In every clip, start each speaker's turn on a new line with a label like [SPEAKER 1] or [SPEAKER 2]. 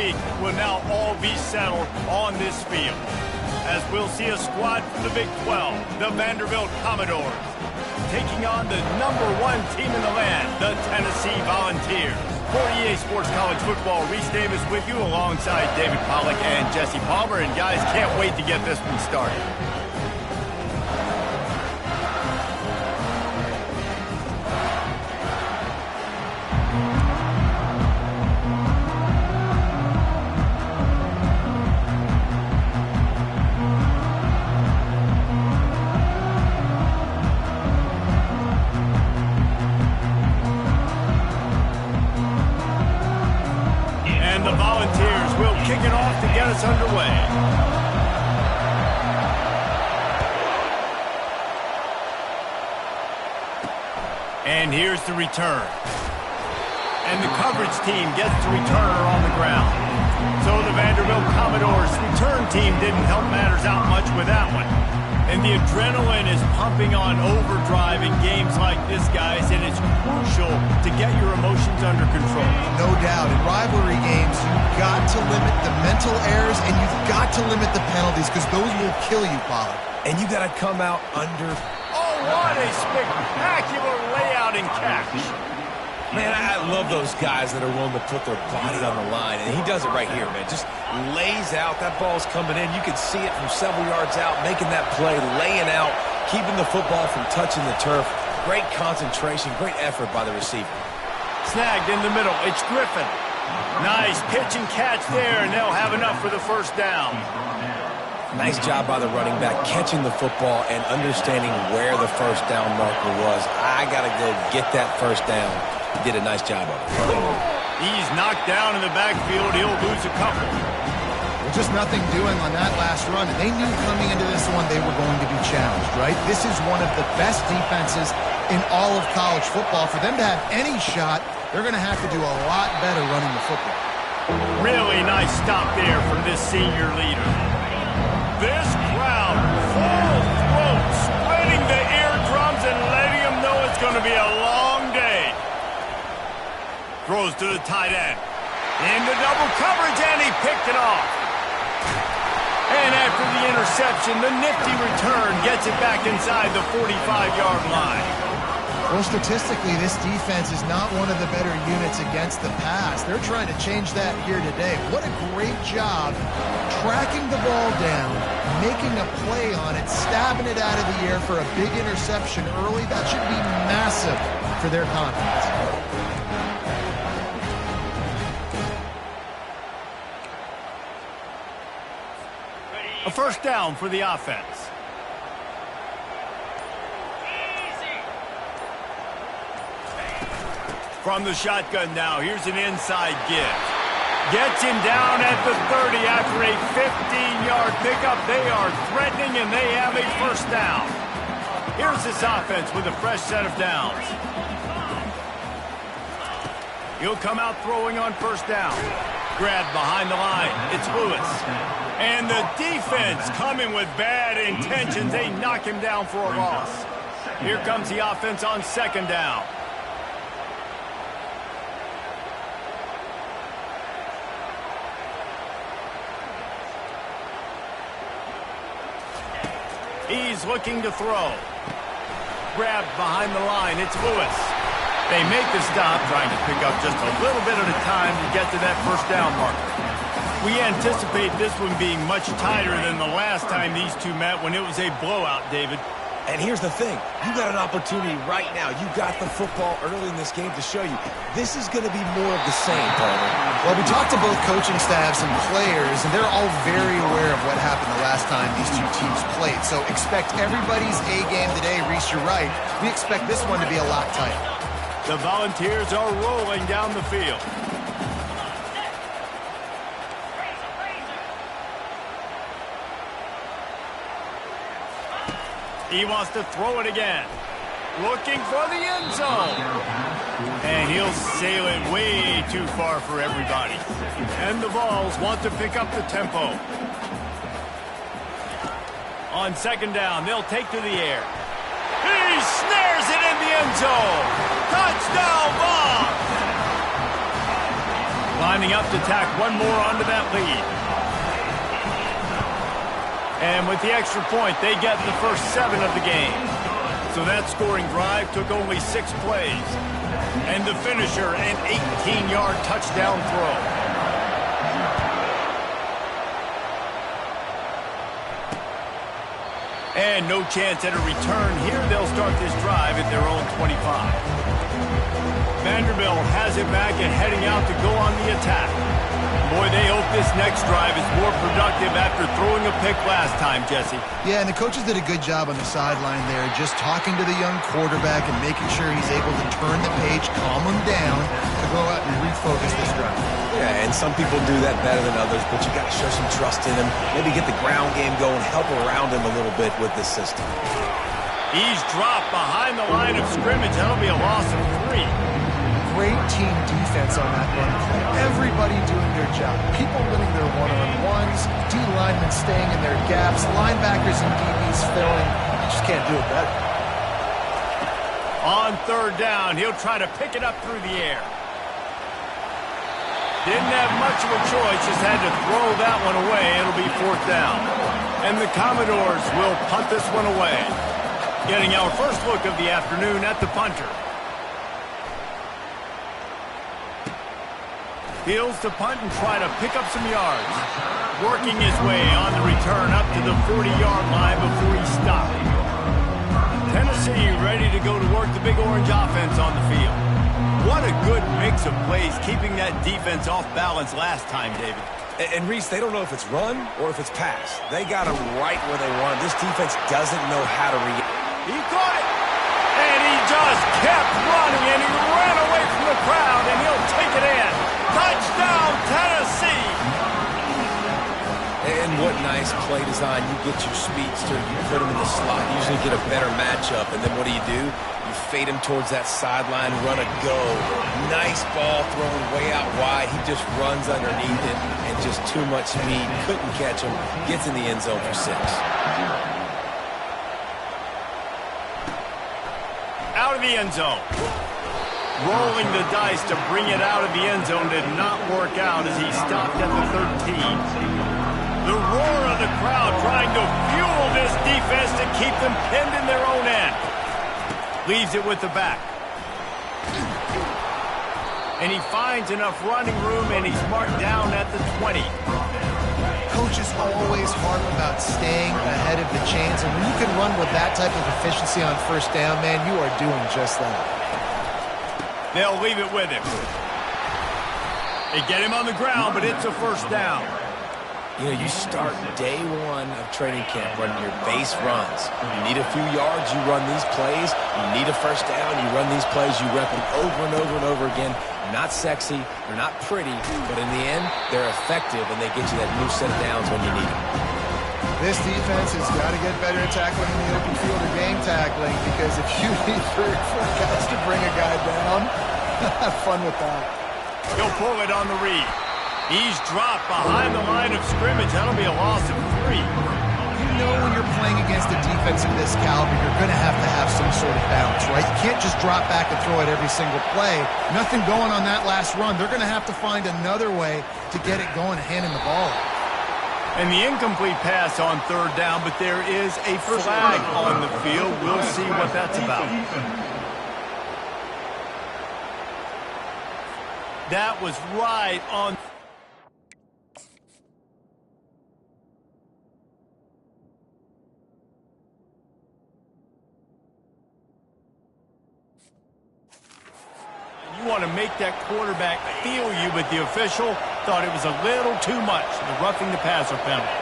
[SPEAKER 1] week will now all be settled on this field, as we'll see a squad from the Big 12, the Vanderbilt Commodores, taking on the #1 team in the land, the Tennessee Volunteers. For EA Sports College Football, Reese Davis with you alongside David Pollack and Jesse Palmer. And guys, can't wait to get this one started. Kick it off to get us underway. And here's the return. And the coverage team gets the returner on the ground. So the Vanderbilt Commodores return team didn't help matters out much with that one. And the adrenaline is pumping on overdrive in games like this, guys, and it's crucial to get your emotions under control.
[SPEAKER 2] No doubt. In rivalry games, you've got to limit the mental errors, and you've got to limit the penalties, because those will kill you, Pollard.
[SPEAKER 3] And you got to come out under...
[SPEAKER 1] Oh, what a spectacular layout and catch.
[SPEAKER 3] Man, I love those guys that are willing to put their body on the line, and he does it right here, man. Just lays out. That ball's coming in. You can see it from several yards out, making that play, laying out, keeping the football from touching the turf. Great concentration, great effort by the receiver.
[SPEAKER 1] Snagged in the middle. It's Griffin. Nice pitch and catch there, and they'll have enough for the first down.
[SPEAKER 3] Nice job by the running back, catching the football and understanding where the first down marker was. I got to go get that first down. He did a nice job of it.
[SPEAKER 1] He's knocked down in the backfield. He'll lose a couple.
[SPEAKER 2] Well, just nothing doing on that last run. They knew coming into this one they were going to be challenged, right? This is one of the best defenses in all of college football. For them to have any shot, they're going to have to do a lot better running the football.
[SPEAKER 1] Really nice stop there from this senior leader. This crowd, full throat, splitting the eardrums and letting them know it's going to be a long day. Throws to the tight end. Into double coverage, and he picked it off. And after the interception, the nifty return gets it back inside the 45-yard line.
[SPEAKER 2] Well, statistically, this defense is not one of the better units against the pass. They're trying to change that here today. What a great job tracking the ball down, making a play on it, stabbing it out of the air for a big interception early. That should be massive for their confidence.
[SPEAKER 1] A first down for the offense. From the shotgun now, here's an inside give. Gets him down at the 30 after a 15-yard pickup. They are threatening, and they have a first down. Here's this offense with a fresh set of downs. He'll come out throwing on first down. Grabbed behind the line. It's Lewis. And the defense coming with bad intentions. They knock him down for a loss. Here comes the offense on second down. He's looking to throw. Grabbed behind the line. It's Lewis. They make the stop, trying to pick up just a little bit at a time to get to that first down marker. We anticipate this one being much tighter than the last time these two met when it was a blowout, David.
[SPEAKER 3] And here's the thing. You got an opportunity right now. You got the football early in this game to show you this is going to be more of the same, Palmer.
[SPEAKER 2] Well, we talked to both coaching staffs and players, and they're all very aware of what happened the last time these two teams played. So expect everybody's A game today. Reese, you're right. We expect this one to be a lot tighter.
[SPEAKER 1] The Volunteers are rolling down the field. He wants to throw it again. Looking for the end zone. And he'll sail it way too far for everybody. And the Vols want to pick up the tempo. On second down, they'll take to the air. He snares it in the end zone. Touchdown, Vols! Lining up to tack one more onto that lead. And with the extra point, they get the first 7 of the game. So that scoring drive took only 6 plays. And the finisher, an 18-yard touchdown throw. And no chance at a return here. They'll start this drive at their own 25. Vanderbilt has it back and heading out to go on the attack. Boy, they hope this next drive is more productive after throwing a pick last time, Jesse.
[SPEAKER 2] Yeah, and the coaches did a good job on the sideline there, just talking to the young quarterback and making sure he's able to turn the page, calm him down, to go out and refocus this drive.
[SPEAKER 3] Yeah, and some people do that better than others, but you got to show some trust in him. Maybe get the ground game going, help around him a little bit with this system.
[SPEAKER 1] He's dropped behind the line of scrimmage. That'll be a loss of 3.
[SPEAKER 2] Great team defense on that run play. Everybody doing their job. People winning their one-on-ones, D linemen staying in their gaps, linebackers and DBs filling. You just can't do it better.
[SPEAKER 1] On 3rd down, he'll try to pick it up through the air. Didn't have much of a choice, just had to throw that one away. It'll be 4th down. And the Commodores will punt this one away. Getting our first look of the afternoon at the punter. Fields to punt and try to pick up some yards. Working his way on the return up to the 40-yard line before he stopped. Tennessee ready to go to work the Big Orange offense on the field. What a good mix of plays, keeping that defense off balance last time, David.
[SPEAKER 3] And Reese, they don't know if it's run or if it's pass. They got them right where they want. This defense doesn't know how to react.
[SPEAKER 1] He caught it! And he just kept running, and he ran away from the crowd, and he'll take it in. Touchdown, Tennessee!
[SPEAKER 3] And what nice play design. You get your speedster, you put him in the slot, you usually get a better matchup, and then what do? You fade him towards that sideline, run a go. Nice ball thrown way out wide. He just runs underneath it, and just too much speed. Couldn't catch him. Gets in the end zone for 6.
[SPEAKER 1] Out of the end zone. Rolling the dice to bring it out of the end zone did not work out as he stopped at the 13. The roar of the crowd trying to fuel this defense to keep them pinned in their own end. Leaves it with the back. And he finds enough running room, and he's marked down at the 20.
[SPEAKER 2] Coaches always harp about staying ahead of the chains, and when you can run with that type of efficiency on 1st down, man, you are doing just that.
[SPEAKER 1] They'll leave it with him. They get him on the ground, but it's a 1st down.
[SPEAKER 3] You know, you start day 1 of training camp running your base runs. You need a few yards, you run these plays. You need a 1st down, you run these plays. You rep them over and over and over again. Not sexy, they're not pretty, but in the end, they're effective, and they get you that new set of downs when you need them.
[SPEAKER 2] This defense has got to get better at tackling in the open field or game tackling, because if you need 3 or 4 guys to bring a guy down, have fun with that.
[SPEAKER 1] He'll pull it on the read. He's dropped behind the line of scrimmage. That'll be a loss of 3.
[SPEAKER 2] You know when you're playing against a defense of this caliber, you're going to have some sort of balance, right? You can't just drop back and throw it every single play. Nothing going on that last run. They're going to have to find another way to get it going and hand him the ball.
[SPEAKER 1] And the incomplete pass on 3rd down, but there is a flag on the field. We'll see what that's about. That was right on. You want to make that quarterback feel you, but the official thought it was a little too much, the roughing the passer penalty.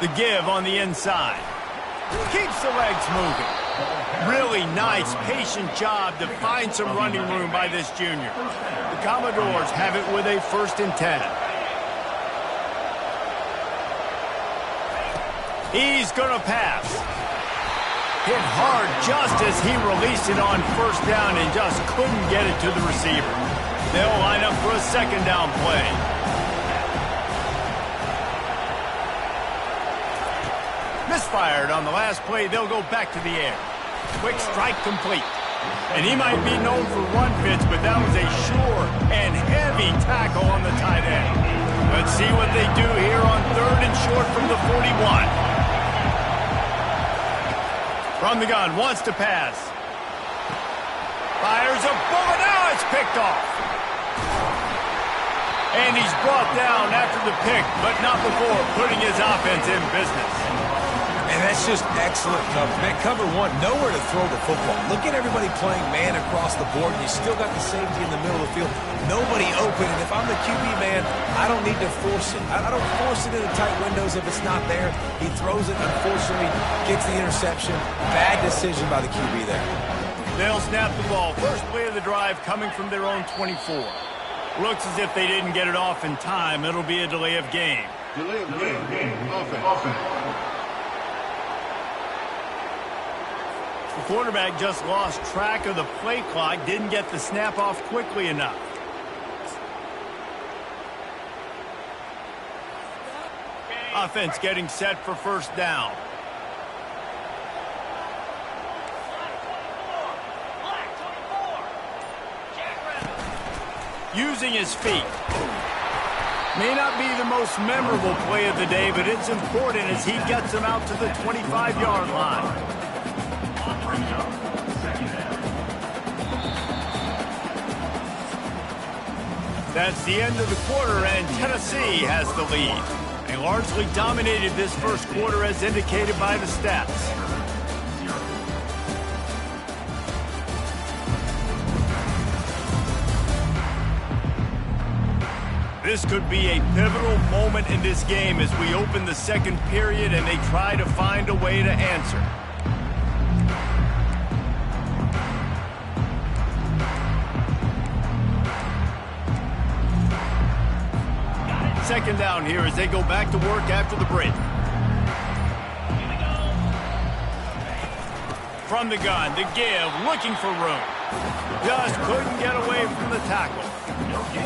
[SPEAKER 1] The give on the inside. Keeps the legs moving. Really nice, patient job to find some running room by this junior. The Commodores have it with a 1st and 10. He's going to pass. Hit hard just as he released it on 1st down and just couldn't get it to the receiver. They'll line up for a 2nd down play. Misfired on the last play. They'll go back to the air. Quick strike complete. And he might be known for run fits, but that was a sure and heavy tackle on the tight end. Let's see what they do here on 3rd and short from the 41. From the gun, wants to pass. Fires a bullet. Now it's picked off. And he's brought down after the pick, but not before putting his offense in business.
[SPEAKER 3] And that's just excellent coverage. Man, cover one, nowhere to throw the football. Look at everybody playing man across the board, and you still got the safety in the middle of the field. Nobody open, and if I'm the QB, man, I don't need to force it. I don't force it into tight windows if it's not there. He throws it, unfortunately, gets the interception. Bad decision by the QB there.
[SPEAKER 1] They'll snap the ball. First play of the drive coming from their own 24. Looks as if they didn't get it off in time. It'll be a delay of game.
[SPEAKER 4] Delay of game. Offense.
[SPEAKER 1] The quarterback just lost track of the play clock, didn't get the snap off quickly enough. Offense getting set for first down. Using his feet. May not be the most memorable play of the day, but it's important as he gets them out to the 25-yard line. That's the end of the quarter, and Tennessee has the lead. They largely dominated this first quarter as indicated by the stats. This could be a pivotal moment in this game as we open the second period and they try to find a way to answer. Second down here as they go back to work after the break. From the gun, to give, looking for room. Just couldn't get away from the tackle.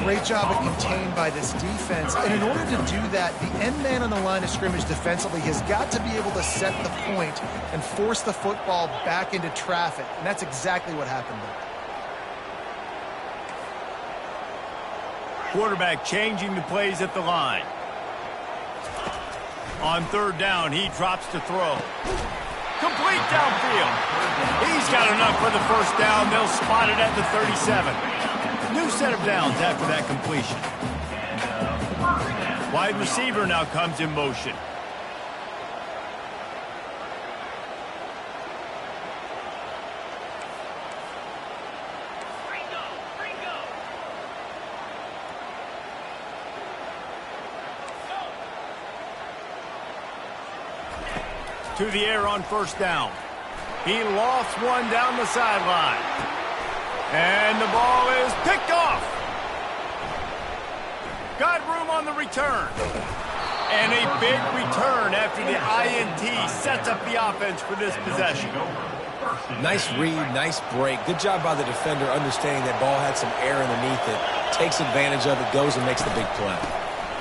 [SPEAKER 2] Great job of contained by this defense. And in order to do that, the end man on the line of scrimmage defensively has got to be able to set the point and force the football back into traffic. And that's exactly what happened there.
[SPEAKER 1] Quarterback changing the plays at the line. On third down, he drops to throw. Complete downfield. He's got enough for the first down. They'll spot it at the 37. New set of downs after that completion. Wide receiver now comes in motion. To the air on first down. He lost one down the sideline. And the ball is picked off. Got room on the return. And a big return after the INT sets up the offense for this possession.
[SPEAKER 3] Nice read, nice break. Good job by the defender understanding that ball had some air underneath it. Takes advantage of it, goes and makes the big play.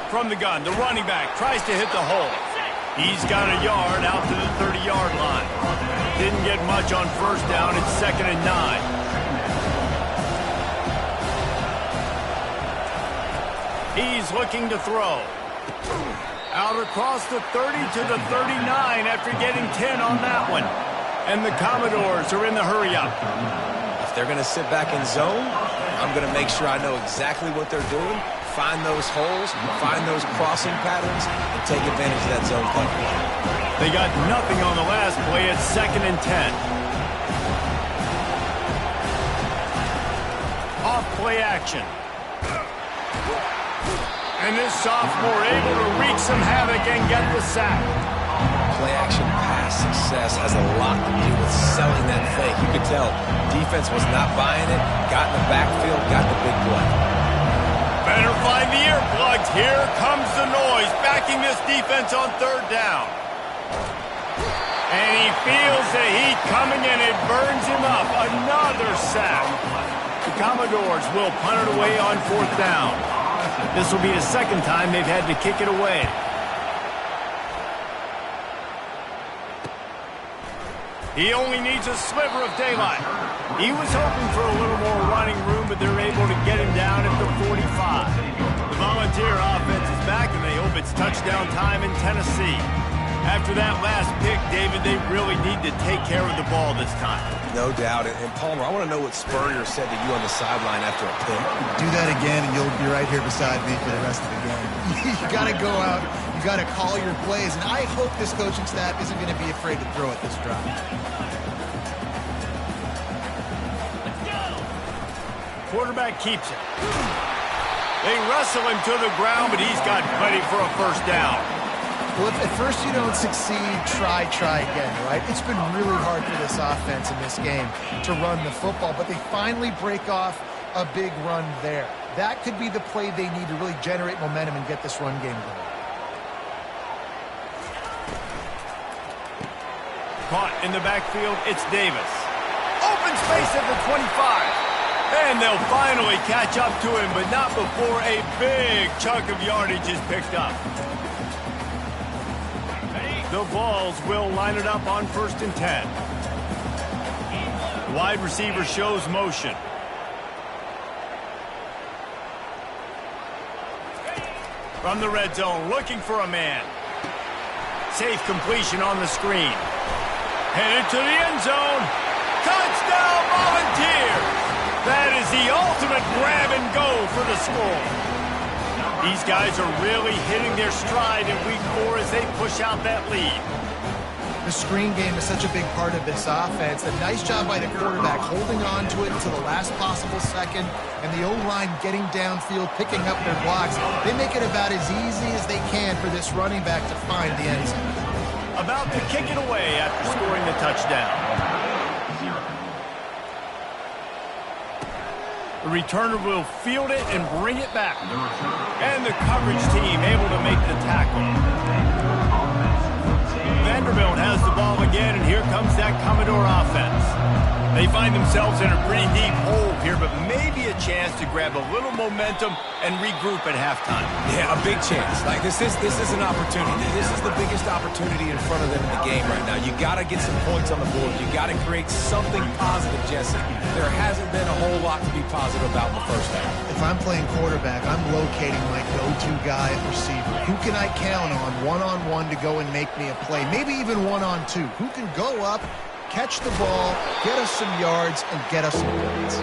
[SPEAKER 1] From the gun, the running back tries to hit the hole. He's got a yard out to the 30-yard line. Didn't get much on first down. It's 2nd and 9. He's looking to throw. Out across the 30 to the 39 after getting 10 on that one. And the Commodores are in the hurry-up.
[SPEAKER 3] If they're going to sit back in zone, I'm going to make sure I know exactly what they're doing, find those holes, find those crossing patterns, and take advantage of that zone cover.
[SPEAKER 1] They got nothing on the last play. It's 2nd and 10. Off play action. And this sophomore able to wreak some havoc and get the sack.
[SPEAKER 3] Play action pass success has a lot to do with selling that fake. You could tell defense was not buying it, got in the backfield, got the big play.
[SPEAKER 1] Better find the earplugs. Here comes the noise, backing this defense on third down. And he feels the heat coming and it burns him up. Another sack. The Commodores will punt it away on fourth down. This will be the second time they've had to kick it away. He only needs a sliver of daylight. He was hoping for a little more running room, but they're able to get him down at the 45. The Volunteer offense is back, and they hope it's touchdown time in Tennessee. After that last pick, David, they really need to take care of the ball this time.
[SPEAKER 3] No doubt. And Palmer, I want to know what Spurrier said to you on the sideline after a pick.
[SPEAKER 2] Do that again, and you'll be right here beside me for the rest of the game. You got to go out. You got to call your plays, and I hope this coaching staff isn't going to be afraid to throw at this drive.
[SPEAKER 1] Quarterback keeps it. They wrestle him to the ground, but he's got plenty for a first down.
[SPEAKER 2] Well, if at first you don't succeed, try again, right? It's been really hard for this offense in this game to run the football, but they finally break off a big run there. That could be the play they need to really generate momentum and get this run game going.
[SPEAKER 1] Caught in the backfield, it's Davis. Open space at the 25. And they'll finally catch up to him, but not before a big chunk of yardage is picked up. The Vols will line it up on 1st and 10. The wide receiver shows motion. From the red zone, looking for a man. Safe completion on the screen. Headed to the end zone. Touchdown, Volunteers! That is the ultimate grab and go for the score. These guys are really hitting their stride in week 4 as they push out that lead.
[SPEAKER 2] The screen game is such a big part of this offense. A nice job by the quarterback holding on to it until the last possible second, and the O-line getting downfield, picking up their blocks. They make it about as easy as they can for this running back to find the end zone.
[SPEAKER 1] About to kick it away after scoring the touchdown. The returner will field it and bring it back. And the coverage team able to make the tackle. Vanderbilt has the ball again, and here comes that Commodore offense. They find themselves in a pretty deep hole here, but maybe a chance to grab a little momentum and regroup at halftime.
[SPEAKER 3] Yeah, a big chance. Like this is an opportunity. This is the biggest opportunity in front of them in the game right now. You got to get some points on the board. You got to create something positive, Jesse. There hasn't been a whole lot to be positive about in the first half.
[SPEAKER 2] If I'm playing quarterback, I'm locating my go-to guy at receiver. Who can I count on one-on-one to go and make me a play? Maybe even one-on-two. Who can go up, catch the ball, get us some yards, and get us some points?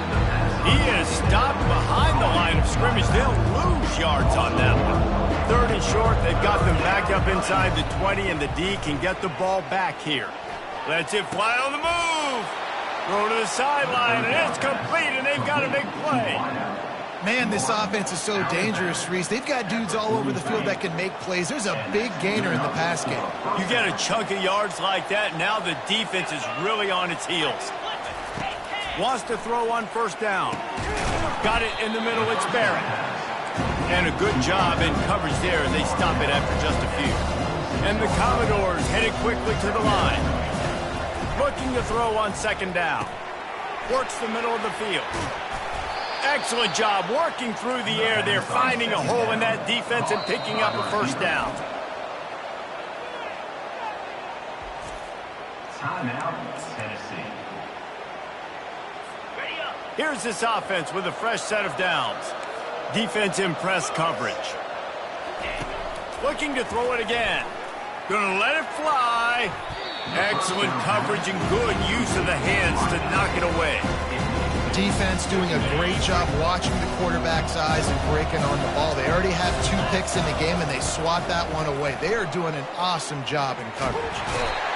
[SPEAKER 1] He is stopped behind the line of scrimmage. They'll lose yards on that one. 3rd and short, they've got them back up inside the 20, and the D can get the ball back here. Lets it fly on the move. Throw to the sideline, and it's complete, and they've got a big play.
[SPEAKER 2] Man, this offense is so dangerous, Reese. They've got dudes all over the field that can make plays. There's a big gainer in the pass game.
[SPEAKER 1] You get a chunk of yards like that, now the defense is really on its heels. Wants to throw on 1st down. Got it in the middle, it's Barrett. And a good job in coverage there as they stop it after just a few. And the Commodores headed quickly to the line. Looking to throw on 2nd down. Works the middle of the field. Excellent job working through the air there, finding a hole in that defense and picking up a 1st down.
[SPEAKER 5] Timeout, Tennessee.
[SPEAKER 1] Here's this offense with a fresh set of downs. Defense in press coverage. Looking to throw it again. Gonna let it fly. Excellent coverage and good use of the hands to knock it away.
[SPEAKER 2] Defense doing a great job watching the quarterback's eyes and breaking on the ball. They already have 2 picks in the game, and they swat that one away. They are doing an awesome job in coverage.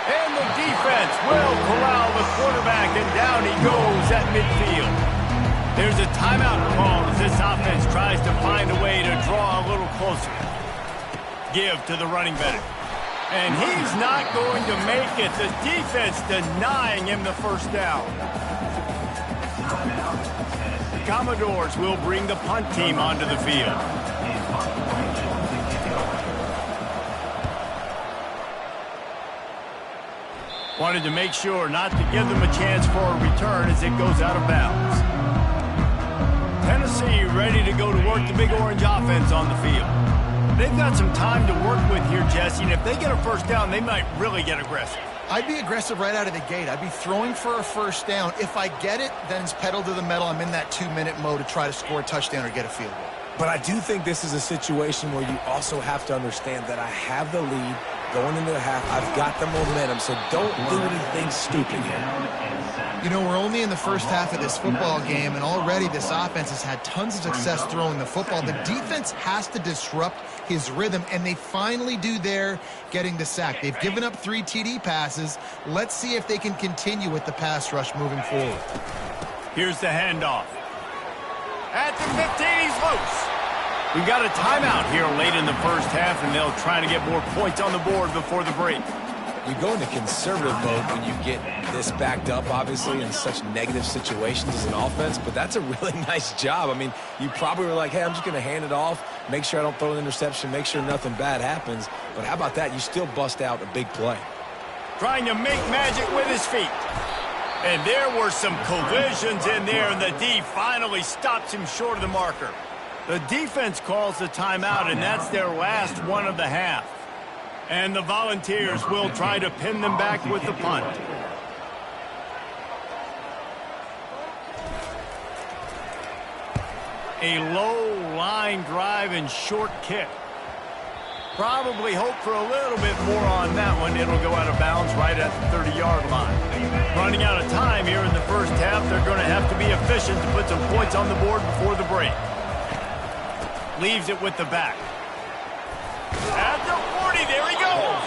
[SPEAKER 1] And the defense will corral the quarterback, and down he goes at midfield. There's a timeout called as this offense tries to find a way to draw a little closer. Give to the running back. And he's not going to make it. The defense denying him the 1st down. The Commodores will bring the punt team onto the field. Wanted to make sure not to give them a chance for a return as it goes out of bounds. Tennessee ready to go to work the Big Orange offense on the field. They've got some time to work with here, Jesse, and if they get a 1st down, they might really get aggressive.
[SPEAKER 2] I'd be aggressive right out of the gate. I'd be throwing for a first down. If I get it, then it's pedal to the metal. I'm in that 2-minute mode to try to score a touchdown or get a field goal.
[SPEAKER 3] But I do think this is a situation where you also have to understand that I have the lead going into the half. I've got the momentum, so don't do anything stupid here.
[SPEAKER 2] You know, we're only in the first half of this football game, and already this offense has had tons of success throwing the football. The defense has to disrupt his rhythm, and they finally do there, getting the sack. They've given up 3 TD passes. Let's see if they can continue with the pass rush moving forward.
[SPEAKER 1] Here's the handoff. At the 15, he's loose. We've got a timeout here late in the first half, and they'll try to get more points on the board before the break.
[SPEAKER 3] You go into conservative mode when you get this backed up, obviously, in such negative situations as an offense, but that's a really nice job. I mean, you probably were like, hey, I'm just going to hand it off, make sure I don't throw an interception, make sure nothing bad happens. But how about that? You still bust out a big play.
[SPEAKER 1] Trying to make magic with his feet. And there were some collisions in there, and the D finally stops him short of the marker. The defense calls the timeout, and that's their last one of the half. And the Volunteers will try to pin them back with the punt. A low line drive and short kick. Probably hope for a little bit more on that one. It'll go out of bounds right at the 30-yard line. Running out of time here in the first half. They're going to have to be efficient to put some points on the board before the break. Leaves it with the back. At the 40, there he goes.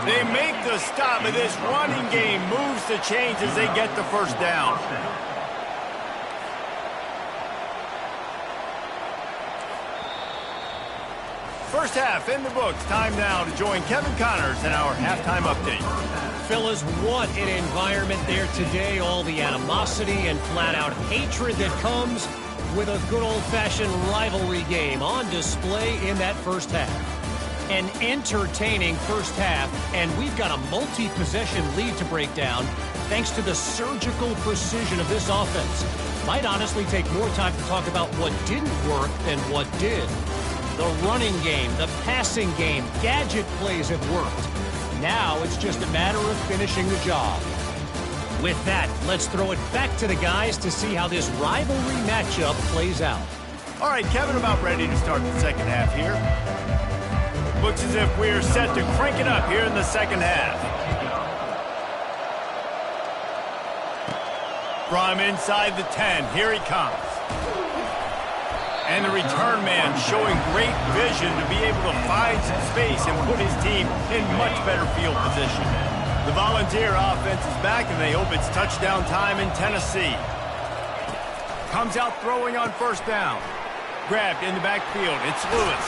[SPEAKER 1] They make the stop, and this running game moves the chains as they get the first down. First half in the books. Time now to join Kevin Connors in our halftime update.
[SPEAKER 6] Fellas, what an environment there today. All the animosity and flat-out hatred that comes with a good old-fashioned rivalry game on display in that first half. An entertaining first half, and we've got a multi-possession lead to break down thanks to the surgical precision of this offense. Might honestly take more time to talk about what didn't work than what did. The running game, the passing game, gadget plays have worked. Now it's just a matter of finishing the job. With that, let's throw it back to the guys to see how this rivalry matchup plays out.
[SPEAKER 1] All right, Kevin, about ready to start the second half here. Looks as if we're set to crank it up here in the second half. From inside the 10, here he comes. And the return man showing great vision to be able to find some space and put his team in much better field position. The Volunteer offense is back, and they hope it's touchdown time in Tennessee. Comes out throwing on first down. Grabbed in the backfield. It's Lewis.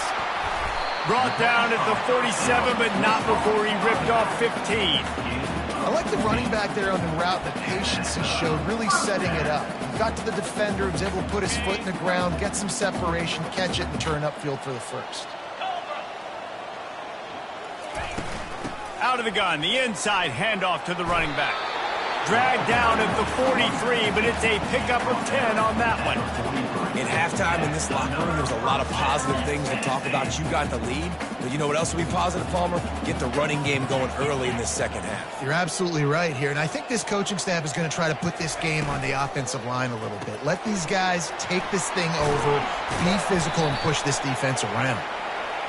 [SPEAKER 1] Brought down at the 47, but not before he ripped off 15.
[SPEAKER 2] I like the running back there on the route, the patience he showed, really setting it up. He got to the defender, was able to put his foot in the ground, get some separation, catch it, and turn upfield for the first.
[SPEAKER 1] Out of the gun, the inside handoff to the running back. Dragged down at the 43, but it's a pickup of 10 on that one.
[SPEAKER 3] In halftime in this locker room, there's a lot of positive things to talk about. You got the lead, but you know what else will be positive, Palmer? Get the running game going early in this second half.
[SPEAKER 2] You're absolutely right here, and I think this coaching staff is going to try to put this game on the offensive line a little bit. Let these guys take this thing over, be physical, and push this defense around.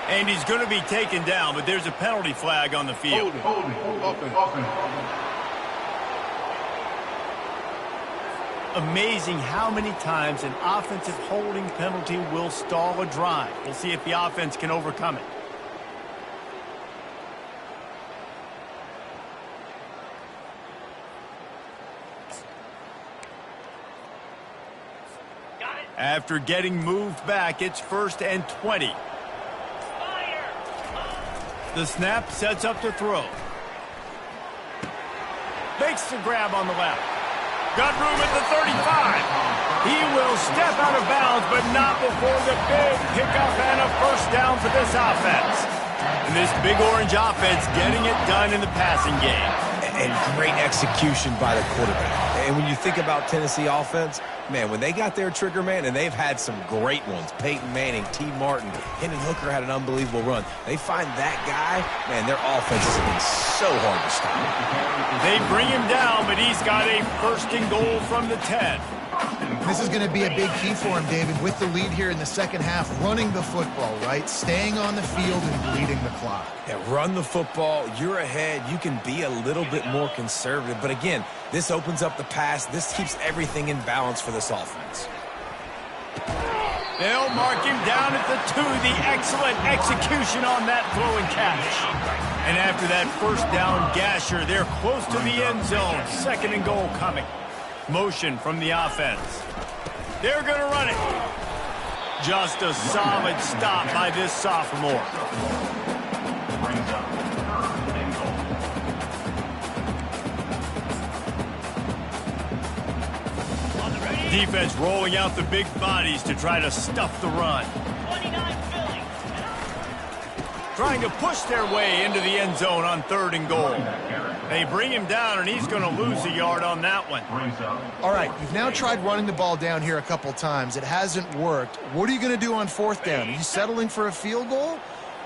[SPEAKER 1] And he's going to be taken down, but there's a penalty flag on the field.
[SPEAKER 4] Offense.
[SPEAKER 1] Amazing how many times an offensive holding penalty will stall a drive. We'll see if the offense can overcome it. After getting moved back, it's 1st and 20. The snap sets up to throw. Makes the grab on the left. Got room at the 35. He will step out of bounds, but not before the big pickup and a first down for this offense. And this big orange offense getting it done in the passing game.
[SPEAKER 3] And great execution by the quarterback. And when you think about Tennessee offense, man, when they got their trigger man, and they've had some great ones, Peyton Manning, T. Martin, Hendon Hooker had an unbelievable run. They find that guy, man, their offense has been so hard to stop.
[SPEAKER 1] They bring him down, but he's got a first and goal from the 10.
[SPEAKER 2] This is going to be a big key for him, David, with the lead here in the second half, running the football, right? Staying on the field and bleeding the clock.
[SPEAKER 3] Yeah, run the football. You're ahead. You can be a little bit more conservative. But again, this opens up the pass. This keeps everything in balance for this offense.
[SPEAKER 1] They'll mark him down at the 2. The excellent execution on that throw and catch. And after that first down gasher, they're close to the end zone. Second and goal coming. Motion from the offense. They're going to run it. Just a solid stop by this sophomore. Defense rolling out the big bodies to try to stuff the run. Trying to push their way into the end zone on third and goal. They bring him down, and he's going to lose a yard on that one.
[SPEAKER 2] All right, you've now tried running the ball down here a couple times. It hasn't worked. What are you going to do on fourth down? Are you settling for a field goal,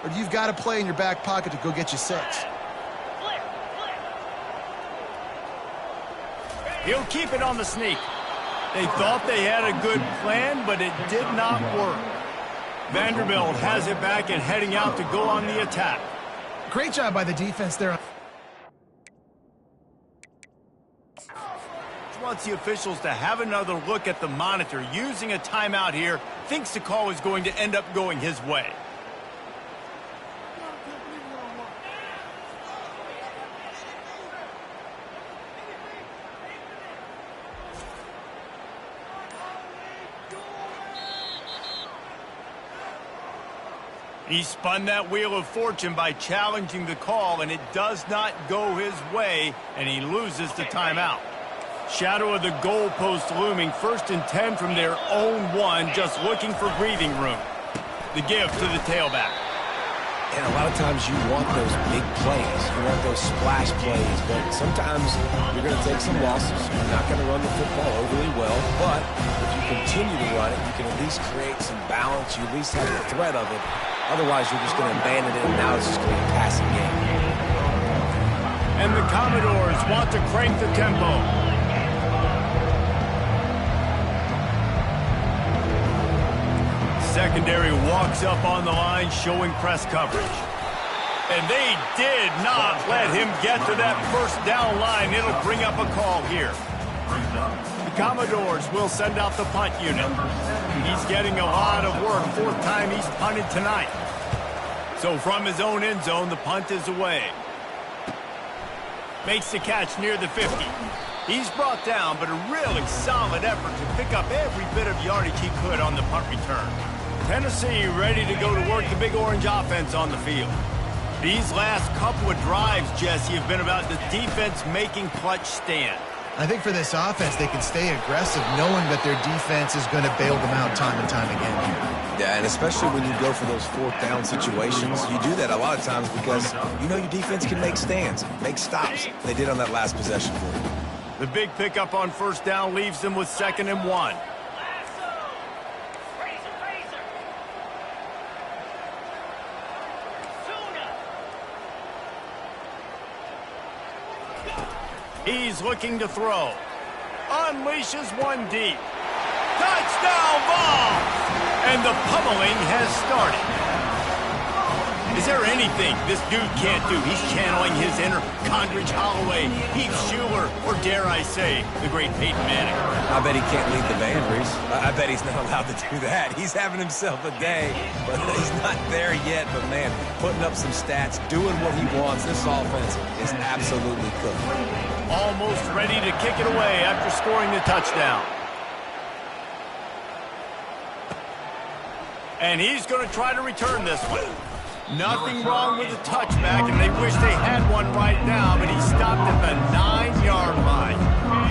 [SPEAKER 2] or do you've got to play in your back pocket to go get you 6?
[SPEAKER 1] He'll keep it on the sneak. They thought they had a good plan, but it did not work. Vanderbilt has it back and heading out to go on the attack.
[SPEAKER 2] Great job by the defense there.
[SPEAKER 1] Wants the officials to have another look at the monitor. Using a timeout here, thinks the call is going to end up going his way. He spun that wheel of fortune by challenging the call, and it does not go his way, and he loses the timeout. Shadow of the goalpost looming. 1st and 10 from their own 1, just looking for breathing room. The give to the tailback.
[SPEAKER 3] And a lot of times you want those big plays. You want those splash plays. But sometimes you're going to take some losses. You're not going to run the football overly well. But if you continue to run it, you can at least create some balance. You at least have the threat of it. Otherwise, you're just going to abandon it, and now it's just going to be a passing game.
[SPEAKER 1] And the Commodores want to crank the tempo. Secondary walks up on the line, showing press coverage. And they did not let him get to that first down line. It'll bring up a call here. The Commodores will send out the punt unit. He's getting a lot of work. 4th time he's punted tonight. So from his own end zone, the punt is away. Makes the catch near the 50. He's brought down, but a really solid effort to pick up every bit of yardage he could on the punt return. Tennessee ready to go to work the Big Orange offense on the field. These last couple of drives, Jesse, have been about the defense making clutch stand.
[SPEAKER 2] I think for this offense, they can stay aggressive knowing that their defense is going to bail them out time and time again here.
[SPEAKER 3] Yeah, and especially when you go for those 4th down situations, you do that a lot of times because you know your defense can make stands, make stops. They did on that last possession for you.
[SPEAKER 1] The big pickup on 1st down leaves them with 2nd and 1. He's looking to throw. Unleashes one deep. Touchdown ball! And the pummeling has started. Is there anything this dude can't do? He's channeling his inner Condridge Holloway, Heath Schuler, or dare I say, the great Peyton Manning.
[SPEAKER 3] I bet he can't lead the band, Reese. I bet he's not allowed to do that. He's having himself a day, but he's not there yet. But, man, putting up some stats, doing what he wants. This offense is absolutely cooked.
[SPEAKER 1] Almost ready to kick it away after scoring the touchdown. And he's going to try to return this one. Nothing wrong with the touchback, and they wish they had one right now, but he stopped at the 9-yard line.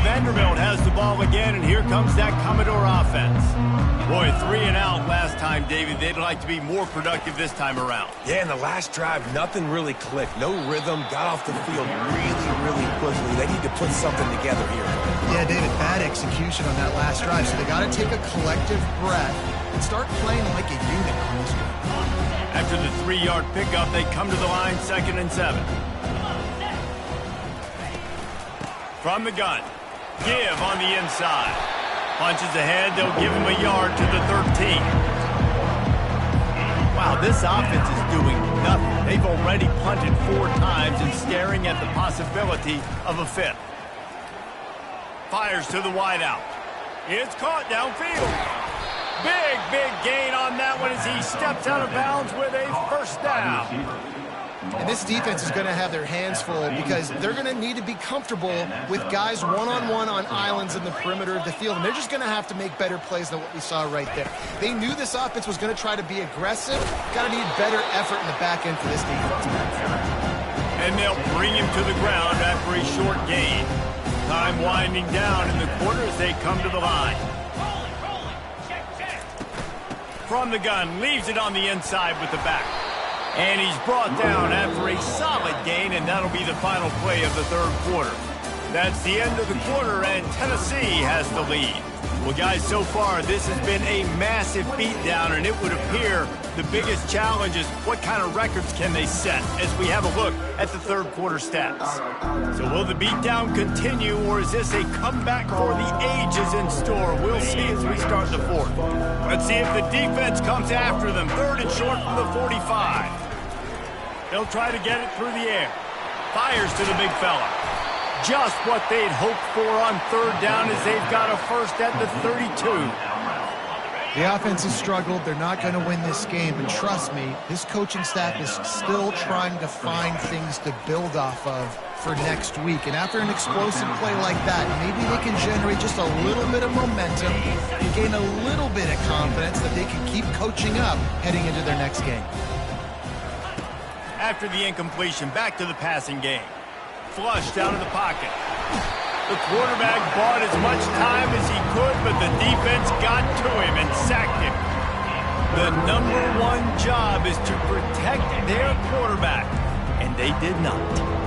[SPEAKER 1] Vanderbilt has the ball again, and here comes that Commodore offense. Boy, 3 and out last time, David. They'd like to be more productive this time around.
[SPEAKER 3] Yeah, in the last drive, nothing really clicked. No rhythm, got off the field really, really quickly. They need to put something together here.
[SPEAKER 2] Yeah, David, bad execution on that last drive. So they got to take a collective breath and start playing like a unit on this one.
[SPEAKER 1] After the 3-yard pickup, they come to the line, 2nd and 7. From the gun, give on the inside. Punches ahead, they'll give him a yard to the 13. Wow, this offense is doing nothing. They've already punted 4 times and staring at the possibility of a 5th. Fires to the wideout. It's caught downfield. Big gain on that one as he steps out of bounds with a first down.
[SPEAKER 2] And this defense is going to have their hands full because they're going to need to be comfortable with guys one-on-one on islands in the perimeter of the field. And they're just going to have to make better plays than what we saw right there. They knew this offense was going to try to be aggressive. Got to need better effort in the back end for this defense.
[SPEAKER 1] And they'll bring him to the ground after a short gain. Time winding down in the quarter as they come to the line. From the gun, leaves it on the inside with the back. And he's brought down after a solid gain, and that'll be the final play of the 3rd quarter. That's the end of the quarter, and Tennessee has the lead. Well, guys, so far, this has been a massive beatdown, and it would appear the biggest challenge is what kind of records can they set as we have a look at the 3rd quarter stats. So will the beatdown continue, or is this a comeback for the ages in store? We'll see as we start the 4th. Let's see if the defense comes after them. 3rd and short from the 45. They'll try to get it through the air. Fires to the big fella. Just what they'd hoped for on 3rd down as they've got a first at the 32.
[SPEAKER 2] The offense has struggled. They're not going to win this game. But trust me, this coaching staff is still trying to find things to build off of for next week. And after an explosive play like that, maybe they can generate just a little bit of momentum and gain a little bit of confidence that they can keep coaching up heading into their next game.
[SPEAKER 1] After the incompletion, back to the passing game. Flushed out of the pocket. The quarterback bought as much time as he could, but the defense got to him and sacked him. The #1 job is to protect their quarterback, and they did not.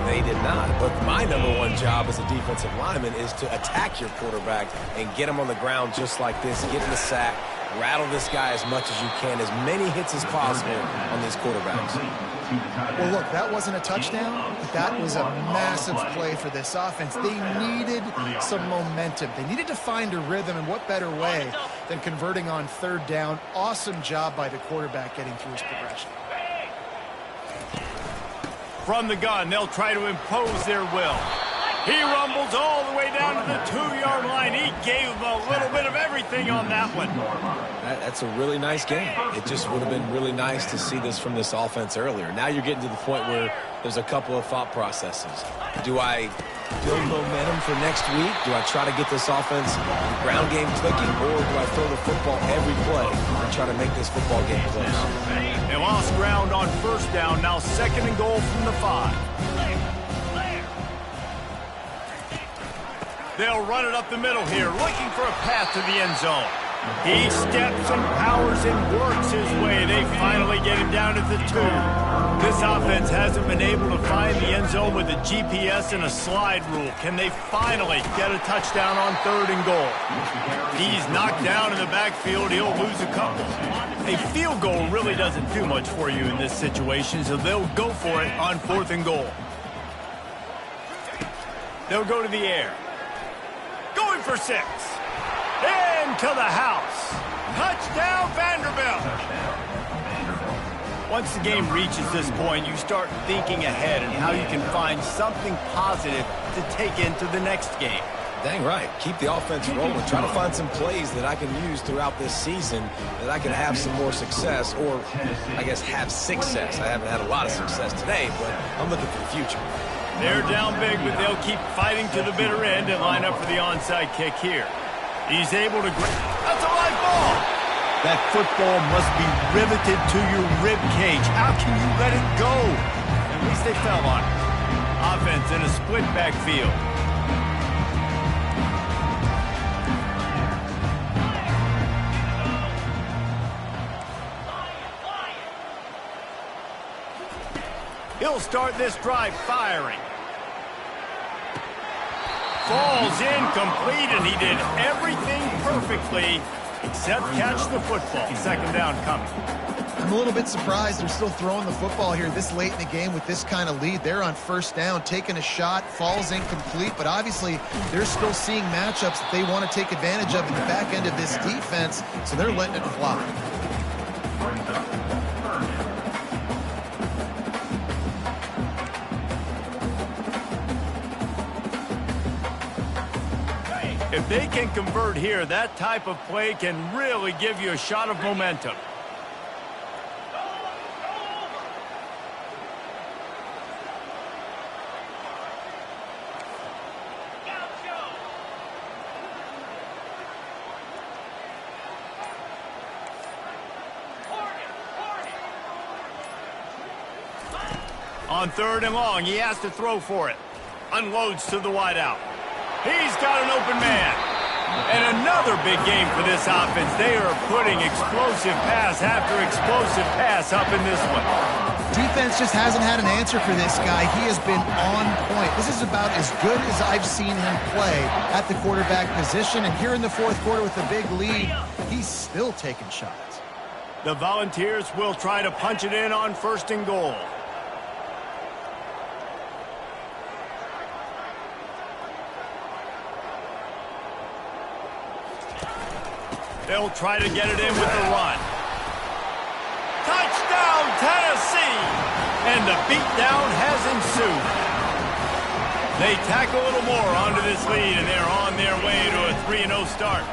[SPEAKER 3] They did not, but my #1 job as a defensive lineman is to attack your quarterback and get him on the ground just like this, get in the sack, rattle this guy as much as you can, as many hits as possible on these quarterbacks.
[SPEAKER 2] Well, look, that wasn't a touchdown, but that was a massive play for this offense. They needed some momentum. They needed to find a rhythm, and what better way than converting on 3rd down. Awesome job by the quarterback getting through his progression.
[SPEAKER 1] From the gun, they'll try to impose their will. He rumbles all the way down to the 2-yard line. He gave him a little bit of everything on that one.
[SPEAKER 3] That's a really nice game. It just would have been really nice to see this from this offense earlier. Now you're getting to the point where there's a couple of thought processes. Do I build momentum for next week? Do I try to get this offense ground game clicking, or do I throw the football every play and try to make this football game close?
[SPEAKER 1] They lost ground on 1st down. Now 2nd and goal from the 5. They'll run it up the middle here, looking for a path to the end zone. He steps and powers and works his way. They finally get him down at the 2. This offense hasn't been able to find the end zone with a GPS and a slide rule. Can they finally get a touchdown on 3rd and goal? He's knocked down in the backfield. He'll lose a couple. A field goal really doesn't do much for you in this situation, so they'll go for it on 4th and goal. They'll go to the air. Going for 6. Into the house. Touchdown, Vanderbilt. Once the game reaches this point, you start thinking ahead and how you can find something positive to take into the next game.
[SPEAKER 3] Dang right. Keep the offense rolling. Try to find some plays that I can use throughout this season that I can have some more success, or I guess have success. I haven't had a lot of success today, but I'm looking for the future.
[SPEAKER 1] They're down big, but they'll keep fighting to the bitter end and line up for the onside kick here. He's able to that's a live ball. That football must be riveted to your rib cage. How can you let it go? At least they fell on it. Offense in a split backfield. He'll start this drive firing. falls incomplete, and he did everything perfectly except catch the football. Second down coming.
[SPEAKER 2] I'm a little bit surprised they're still throwing the football here this late in the game with this kind of lead. They're on first down, taking a shot, falls incomplete, but obviously they're still seeing matchups that they want to take advantage of in the back end of this defense, so they're letting it fly.
[SPEAKER 1] If they can convert here, that type of play can really give you a shot of momentum. On third and long, he has to throw for it. Unloads to the wideout. He's got an open man. And another big game for this offense. They are putting explosive pass after explosive pass up in this one.
[SPEAKER 2] Defense just hasn't had an answer for this guy. He has been on point. This is about as good as I've seen him play at the quarterback position. And here in the fourth quarter with a big lead, he's still taking shots.
[SPEAKER 1] The Volunteers will try to punch it in on first and goal. They'll try to get it in with the run. Touchdown, Tennessee! And the beatdown has ensued. They tack a little more onto this lead, and they're on their way to a 3-0 start.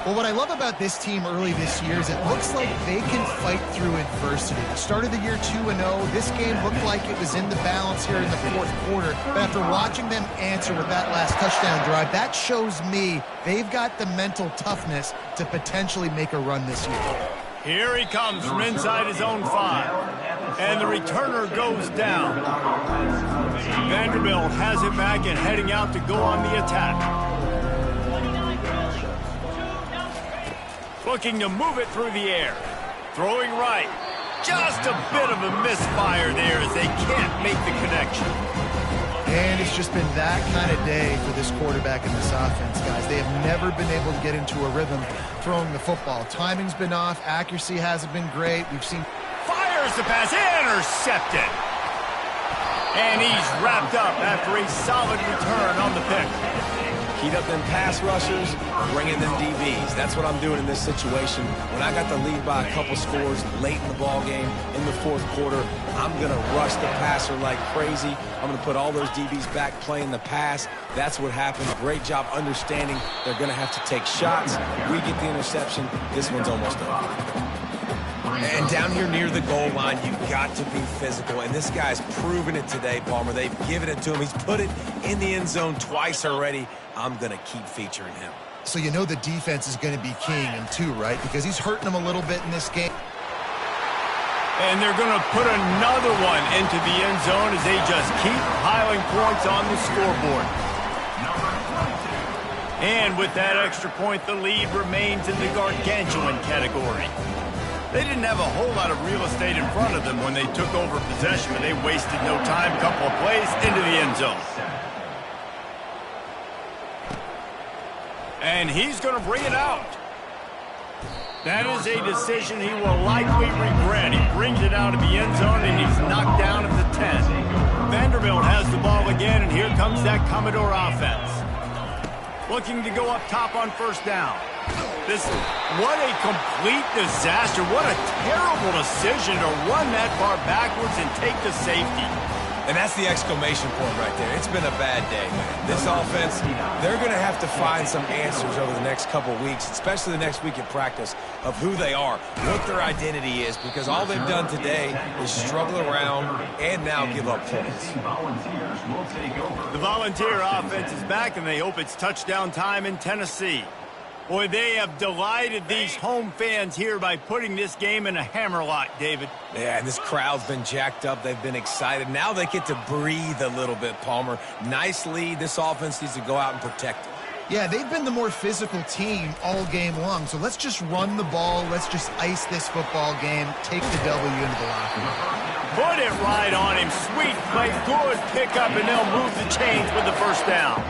[SPEAKER 2] Well, what I love about this team early this year is it looks like they can fight through adversity. They started the year 2-0. This game looked like it was in the balance here in the fourth quarter. But after watching them answer with that last touchdown drive, that shows me they've got the mental toughness to potentially make a run this year.
[SPEAKER 1] Here he comes from inside his own 5. And the returner goes down. Vanderbilt has it back and heading out to go on the attack. Looking to move it through the air. Throwing right. Just a bit of a misfire there as they can't make the connection.
[SPEAKER 2] And it's just been that kind of day for this quarterback and this offense, guys. They have never been able to get into a rhythm throwing the football. Timing's been off. Accuracy hasn't been great. We've seen...
[SPEAKER 1] Fires the pass. Intercepted. And he's wrapped up after a solid return on the pick.
[SPEAKER 3] Heat up them pass rushers, bring in them DBs. That's what I'm doing in this situation. When I got the lead by a couple scores late in the ball game, in the fourth quarter, I'm going to rush the passer like crazy. I'm going to put all those DBs back playing the pass. That's what happened. Great job understanding they're going to have to take shots. We get the interception. This one's almost over. And down here near the goal line, you've got to be physical. And this guy's proven it today, Palmer. They've given it to him. He's put it in the end zone twice already. I'm going to keep featuring him.
[SPEAKER 2] So you know the defense is going to be keying him too, right? Because he's hurting them a little bit in this game.
[SPEAKER 1] And they're going to put another one into the end zone as they just keep piling points on the scoreboard. And with that extra point, the lead remains in the gargantuan category. They didn't have a whole lot of real estate in front of them when they took over possession, but they wasted no time. Couple of plays into the end zone. And he's going to bring it out. That is a decision he will likely regret. He brings it out of the end zone, and he's knocked down at the 10. Vanderbilt has the ball again, and here comes that Commodore offense. Looking to go up top on first down. What a complete disaster. What a terrible decision to run that far backwards and take the safety.
[SPEAKER 3] And that's the exclamation point right there. It's been a bad day. This offense, they're going to have to find some answers over the next couple weeks, especially the next week in practice, of who they are, what their identity is, because all they've done today is struggle around and now give up points.
[SPEAKER 1] The Volunteer offense is back, and they hope it's touchdown time in Tennessee. Boy, they have delighted these home fans here by putting this game in a hammerlock, David.
[SPEAKER 3] Yeah, and this crowd's been jacked up. They've been excited. Now they get to breathe a little bit, Palmer. Nice lead. This offense needs to go out and protect it.
[SPEAKER 2] Yeah, they've been the more physical team all game long. So let's just run the ball. Let's just ice this football game. Take the W into the locker room.
[SPEAKER 1] Put it right on him. Sweet play. Good pickup, and they'll move the chains with the first down.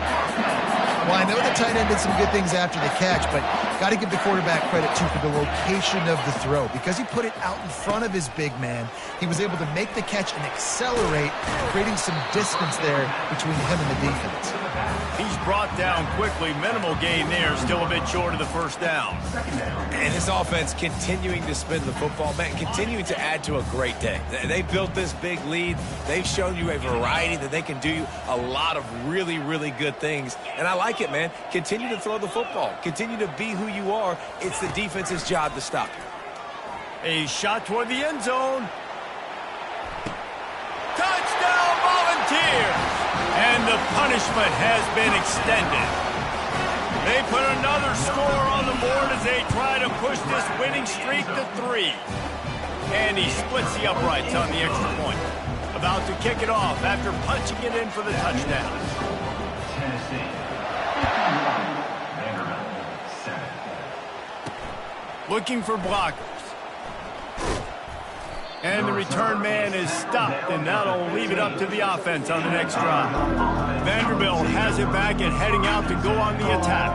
[SPEAKER 2] Well, I know the tight end did some good things after the catch, but got to give the quarterback credit, too, for the location of the throw. Because he put it out in front of his big man, he was able to make the catch and accelerate, creating some distance there between him and the defense.
[SPEAKER 1] He's brought down quickly. Minimal gain there. Still a bit short of the first down.
[SPEAKER 3] And his offense continuing to spin the football, man, continuing to add to a great day. They built this big lead. They've shown you a variety that they can do a lot of really, really good things. And I like it, man. Continue to throw the football. Continue to be who you are. It's the defense's job to stop you.
[SPEAKER 1] A shot toward the end zone. Touchdown, Volunteers! And the punishment has been extended. They put another score on the board as they try to push this winning streak to 3. And he splits the uprights on the extra point. About to kick it off after punching it in for the touchdown.
[SPEAKER 5] Tennessee. Vanderbilt, 7.
[SPEAKER 1] Looking for blockers. And the return man is stopped, and that'll leave it up to the offense on the next drive. Vanderbilt has it back and heading out to go on the attack.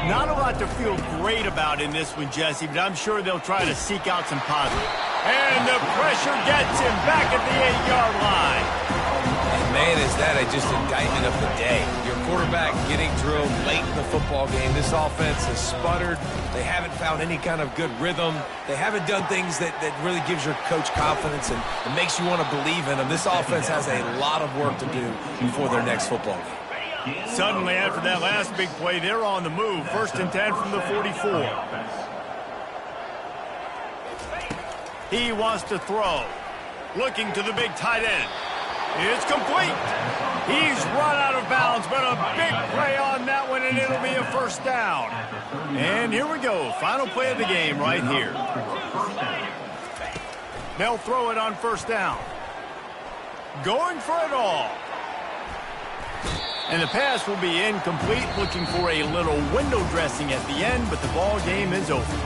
[SPEAKER 1] Not a lot to feel great about in this one, Jesse, but I'm sure they'll try to seek out some positive. And the pressure gets him back at the 8-yard line.
[SPEAKER 3] And man, is that just indictment of the day. Your quarterback getting drilled late in the football game. This offense has sputtered. They haven't found any kind of good rhythm. They haven't done things that really gives your coach confidence and makes you want to believe in them. This offense has a lot of work to do before their next football game.
[SPEAKER 1] Suddenly, after that last big play, they're on the move. 1st and 10 from the 44. He wants to throw. Looking to the big tight end. It's complete. He's run out of bounds, but a big play on that one, and it'll be a first down. And here we go. Final play of the game right here. They'll throw it on first down. Going for it all. And the pass will be incomplete, looking for a little window dressing at the end, but the ball game is over.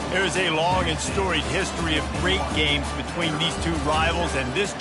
[SPEAKER 1] There's a long and storied history of great games between these two rivals, and this